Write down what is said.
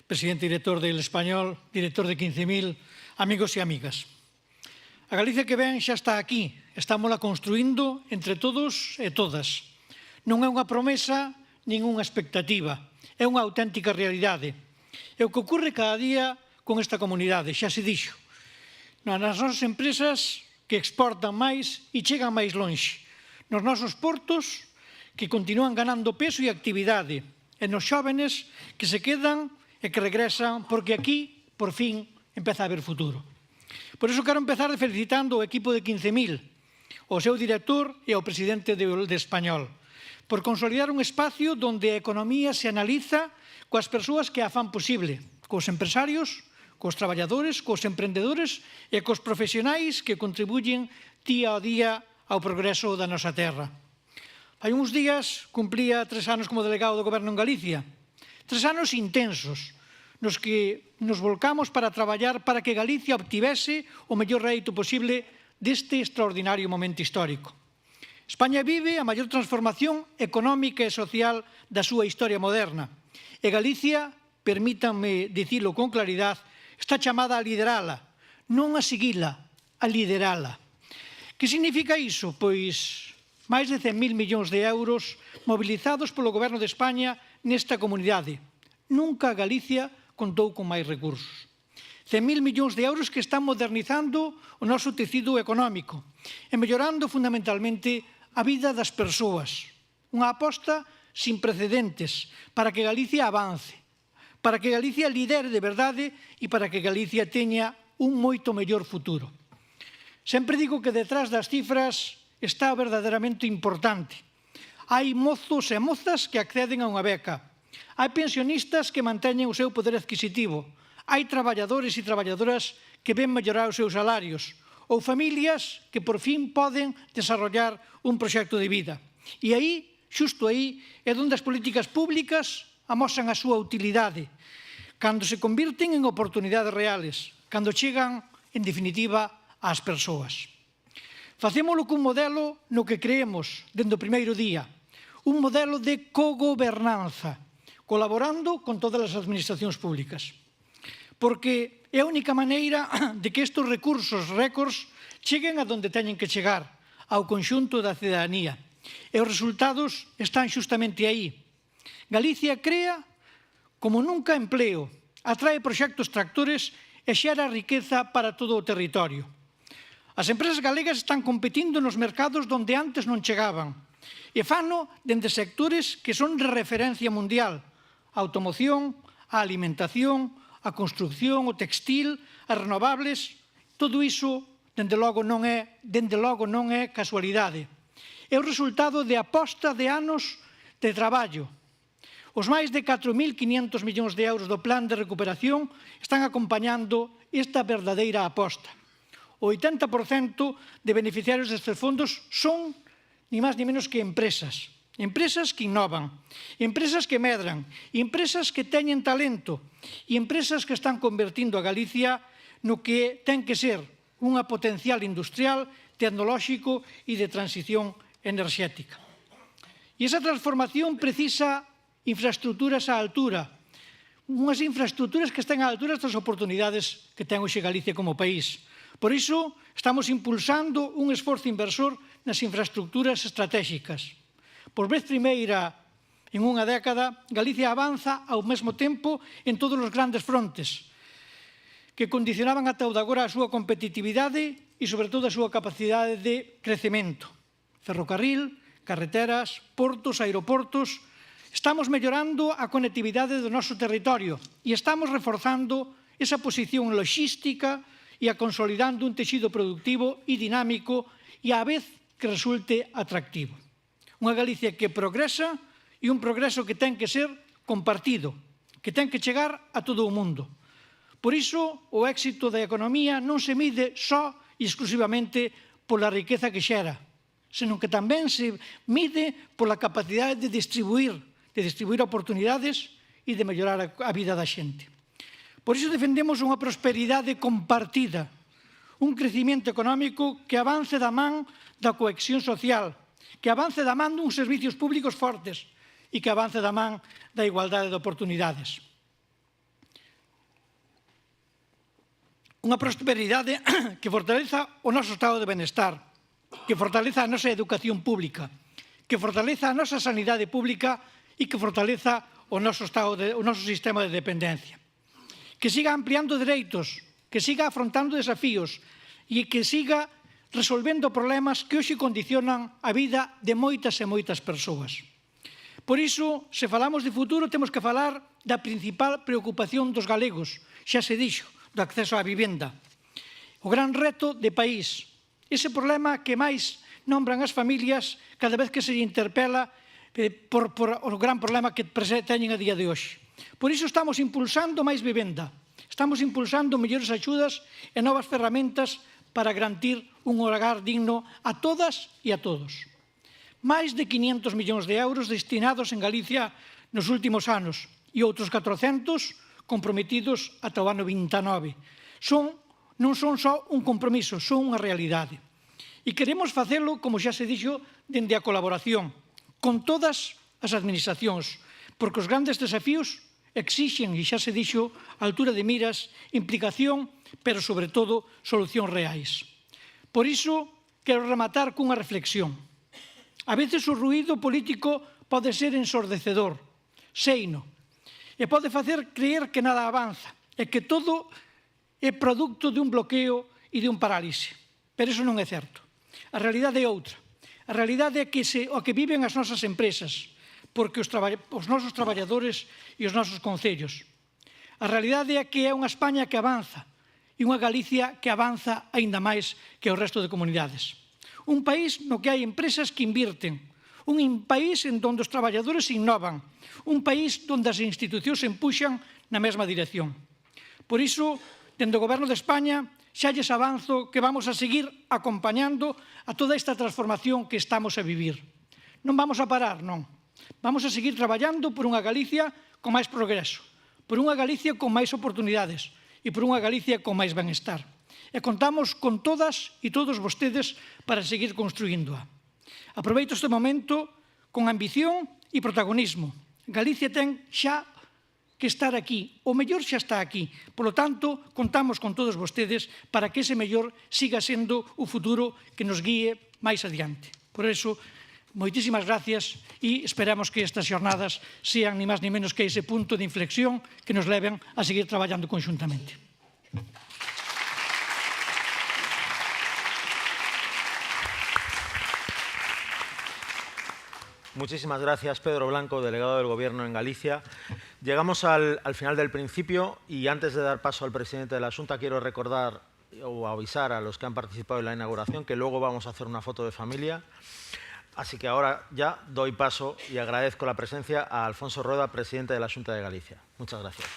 presidente director del Español, director de 15.000, amigos e amigas. A Galicia que ven xa está aquí, estámola construindo entre todos e todas. Non é unha promesa nin unha expectativa, é unha auténtica realidade. É o que ocorre cada día con esta comunidade, xa se dixo. Nas nosas empresas que exportan máis e chegan máis lonxe. Nos nosos portos que continúan ganando peso e actividade. E nos xóvenes que se quedan e que regresan porque aquí, por fin, empeza a haber futuro. Por iso quero empezar felicitando o equipo de 15.000, o seu director e ao presidente de Español, por consolidar un espacio onde a economía se analiza coas persoas que a fan posible, cos empresarios, cos traballadores, cos emprendedores e cos profesionais que contribuyen día a día ao progreso da nosa terra. Hai uns días cumplía 3 anos como delegado do Goberno en Galicia. 3 anos intensos, nos que nos volcamos para traballar para que Galicia obtivese o mellor rédito posible deste extraordinario momento histórico. España vive a maior transformación económica e social da súa historia moderna. E Galicia, permítanme dicilo con claridade, está chamada a liderala, non a seguila, a liderala. Que significa iso? Pois máis de 100.000 millóns de euros mobilizados polo Goberno de España nesta comunidade. Nunca Galicia contou con máis recursos. 100.000 millóns de euros que están modernizando o noso tecido económico e mellorando fundamentalmente a vida das persoas. Unha aposta sin precedentes para que Galicia avance, para que Galicia lidere de verdade e para que Galicia teña un moito mellor futuro. Sempre digo que detrás das cifras está verdadeiramente importante. Hai mozos e mozas que acceden a unha beca. Hai pensionistas que manteñen o seu poder adquisitivo. Hai traballadores e traballadoras que ven mellorar os seus salarios. Ou familias que por fin poden desarrollar un proxecto de vida. E aí, xusto aí, é onde as políticas públicas amosan a súa utilidade. Cando se convirten en oportunidades reales. Cando chegan, en definitiva, ás persoas. Facémolo cun modelo no que creemos dende o primeiro día, un modelo de cogobernanza, colaborando con todas as administracións públicas. Porque é a única maneira de que estes recursos récords cheguen a donde teñen que chegar, ao conxunto da cidadanía. E os resultados están xustamente aí. Galicia crea como nunca empleo, atrae proxectos tractores e xera riqueza para todo o territorio. As empresas galegas están competindo nos mercados onde antes non chegaban e fano dende sectores que son de referencia mundial: a automoción, a alimentación, a construcción, o textil, as renovables. Todo iso, dende logo, non é casualidade. É o resultado de aposta de anos de traballo. Os máis de 4.500 millóns de euros do Plan de Recuperación están acompañando esta verdadeira aposta. O 80% de beneficiarios destes fondos son ni máis ni menos que empresas. Empresas que innovan, empresas que medran, empresas que teñen talento e empresas que están convertindo a Galicia no que ten que ser unha potencial industrial, tecnolóxico e de transición enerxética. E esa transformación precisa infraestructuras á altura, unhas infraestructuras que estén á altura das oportunidades que ten hoxe Galicia como país. Por iso, estamos impulsando un esforzo inversor nas infraestructuras estratégicas. Por vez primeira en unha década, Galicia avanza ao mesmo tempo en todos os grandes frontes que condicionaban ata o de agora a súa competitividade e, sobre todo, a súa capacidade de crecemento. Ferrocarril, carreteras, portos, aeroportos. Estamos mellorando a conectividade do noso territorio e estamos reforzando esa posición logística e a consolidando un texido productivo e dinámico e á vez que resulte atractivo. Unha Galicia que progresa e un progreso que ten que ser compartido, que ten que chegar a todo o mundo. Por iso, o éxito da economía non se mide só e exclusivamente pola riqueza que xera, senón que tamén se mide pola capacidade de distribuir oportunidades e de mellorar a vida da xente. Por iso defendemos unha prosperidade compartida, un crecimiento económico que avance da man da cohesión social, que avance da man duns servicios públicos fortes e que avance da man da igualdade de oportunidades. Unha prosperidade que fortaleza o noso estado de benestar, que fortaleza a nosa educación pública, que fortaleza a nosa sanidade pública e que fortaleza o noso sistema de dependencia. Que siga ampliando dereitos, que siga afrontando desafíos e que siga resolvendo problemas que hoxe condicionan a vida de moitas e moitas persoas. Por iso, se falamos de futuro, temos que falar da principal preocupación dos galegos, xa se dixo, do acceso á vivenda. O gran reto de país, ese problema que máis nombran as familias cada vez que se interpela por o gran problema que teñen a día de hoxe. Por iso estamos impulsando máis vivenda, estamos impulsando mellores axudas e novas ferramentas para garantir un hogar digno a todas e a todos. Máis de 500 millóns de euros destinados en Galicia nos últimos anos e outros 400 comprometidos ata o ano 29. Non son só un compromiso, son unha realidade. E queremos facelo, como xa se dixo, dende a colaboración con todas as administracións, porque os grandes desafíos exixen, e xa se dixo, altura de miras, implicación, pero, sobre todo, solucións reais. Por iso, quero rematar cunha reflexión. A veces o ruído político pode ser ensordecedor, seino, e pode facer creer que nada avanza, e que todo é produto de un bloqueo e de un parálise. Pero iso non é certo. A realidade é outra. A realidade é que o que viven as nosas empresas, porque os nosos traballadores e os nosos concellos. A realidade é que é unha España que avanza e unha Galicia que avanza aínda máis que o resto de comunidades. Un país no que hai empresas que invirten, un país en donde os traballadores innovan, un país onde as institucións se empuxan na mesma dirección. Por iso, dende o Goberno de España, xa lles avanzo que vamos a seguir acompañando a toda esta transformación que estamos a vivir. Non vamos a parar, non. Vamos a seguir traballando por unha Galicia con máis progreso, por unha Galicia con máis oportunidades e por unha Galicia con máis benestar. E contamos con todas e todos vostedes para seguir construíndoa. Aproveito este momento con ambición e protagonismo. Galicia ten xa que estar aquí. O mellor xa está aquí. Por lo tanto, contamos con todos vostedes para que ese mellor siga sendo o futuro que nos guíe máis adiante. Por iso, moitísimas gracias e esperamos que estas xornadas sean ni máis ni menos que ese punto de inflexión que nos leven a seguir traballando conxuntamente. Muchísimas gracias, Pedro Blanco, delegado del Gobierno en Galicia. Llegamos al final del principio y antes de dar paso al presidente de la Xunta quiero recordar o avisar a los que han participado en la inauguración que luego vamos a hacer una foto de familia. Así que ahora ya doy paso y agradezco la presencia a Alfonso Rueda, presidente de la Xunta de Galicia. Muchas gracias.